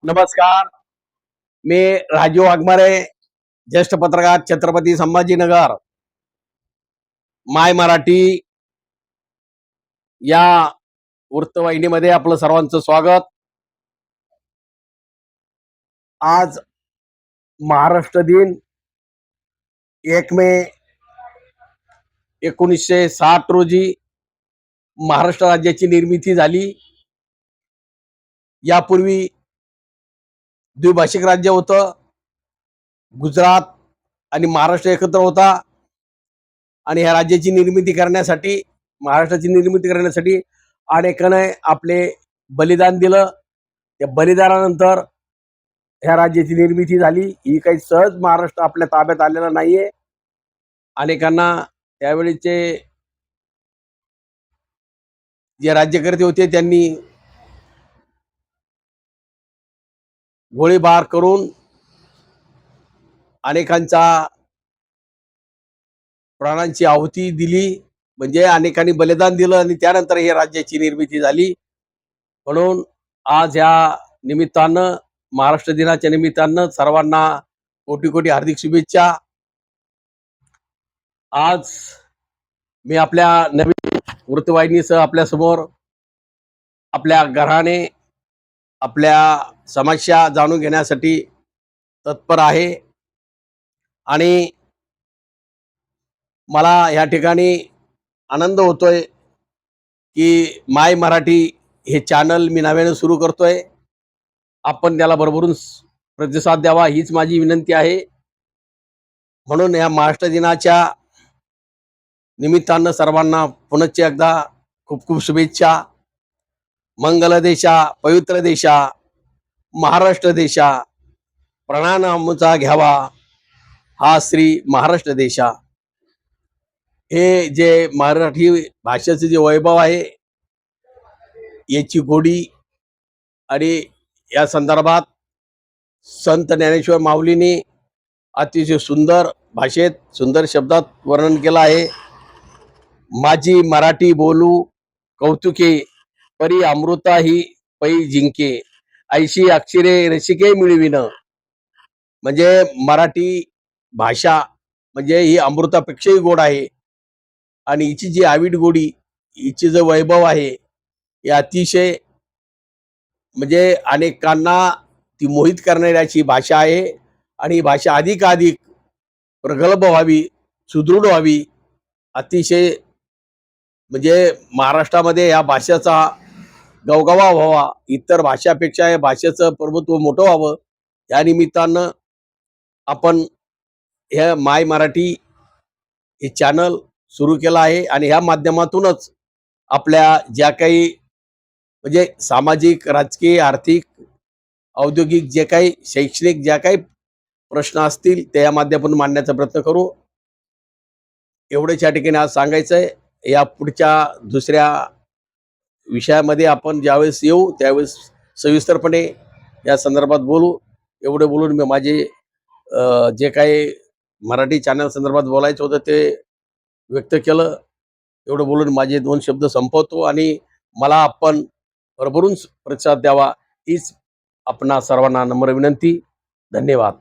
नमस्कार. मी राजीव वाघमारे, ज्येष्ठ पत्रकार, छत्रपती संभाजीनगर. माय मराठी या वृत्तवाहिनीमध्ये आपलं सर्वांचं स्वागत. आज महाराष्ट्र दिन 1 मे 1960 रोजी महाराष्ट्र राज्याची निर्मिती झाली. यापूर्वी द्विभाषिक राज्य होतं. गुजरात आणि महाराष्ट्र एकत्र होता आणि ह्या राज्याची निर्मिती करण्यासाठी, महाराष्ट्राची निर्मिती करण्यासाठी अनेकांनी आपले बलिदान दिलं. त्या बलिदानानंतर ह्या राज्याची निर्मिती झाली. ही काही सहज महाराष्ट्र आपल्या ताब्यात आलेला नाहीये. अनेकांना त्यावेळीचे जे राज्यकर्ते होते त्यांनी गोळीबार करून अनेकांचा प्राणांची आहुती दिली. म्हणजे अनेकांनी बलिदान दिलं आणि त्यानंतर हे राज्याची निर्मिती झाली. म्हणून आज या निमित्तानं, महाराष्ट्र दिनाच्या निमित्तानं सर्वांना कोटी कोटी हार्दिक शुभेच्छा. आज मी आपल्या नवीन वृत्तवाहिनीसह आपल्या समोर आपल्या घराने आपल्या समस्या जाणून घेण्यासाठी तत्पर आहे. आणि मला या ठिकाणी आनंद होतोय की माय मराठी हे चॅनल मी नव्याने सुरू करतोय. आपण त्याला भरभरून प्रतिसाद द्यावा हीच माझी विनंती आहे. म्हणून या महाराष्ट्र दिनाच्या निमित्तानं सर्वांना पुनश्च एकदा खूप खूप शुभेच्छा. मंगल देशा, पवित्र देशा, महाराष्ट्र देशा, प्रणानामचा घ्यावा हा श्री महाराष्ट्र देशा. हे जे मराठी भाषेचे जे वैभव आहे, याची गोडी आणि या संदर्भात संत ज्ञानेश्वर माऊलींनी अतिशय सुंदर भाषेत, सुंदर शब्दात वर्णन केलं आहे. माझी मराठी बोलू कौतुके, परी अमृता ही पै जिंके, ऐशी अक्षरे रसिके मिळविन. म्हणजे मराठी भाषा म्हणजे ही अमृतापेक्षाही गोड आहे. आणि हिची जी आविड गोडी, हिची जो वैभव आहे, हे अतिशय म्हणजे अनेकांना ती मोहित करणारी अशी भाषा आहे. आणि ही भाषा अधिकाधिक प्रगल्भ व्हावी, सुदृढ व्हावी, अतिशय म्हणजे महाराष्ट्रामध्ये या भाषेचा गवगवा व्हावा, इतर भाषापेक्षा या भाषेचं प्रभुत्व मोठं व्हावं, या निमित्तानं आपण हे माय मराठी हे चॅनल सुरू केलं आहे. आणि ह्या माध्यमातूनच आपल्या ज्या काही म्हणजे सामाजिक, राजकीय, आर्थिक, औद्योगिक, जे काही शैक्षणिक ज्या काही प्रश्न असतील त्या या माध्यमातून मांडण्याचा प्रयत्न करू. एवढंच या ठिकाणी आज सांगायचं आहे. या पुढच्या दुसऱ्या विषयामध्ये आपण ज्यावेळेस येऊ त्यावेळेस सविस्तरपणे या संदर्भात बोलू. एवढे बोलून मी माझे जे काही मराठी चॅनल संदर्भात बोलायचं होतं ते व्यक्त केलं. एवढं बोलून माझे 2 शब्द संपवतो आणि मला आपण भरभरून प्रतिसाद द्यावा हीच आपणा सर्वांना नम्र विनंती. धन्यवाद.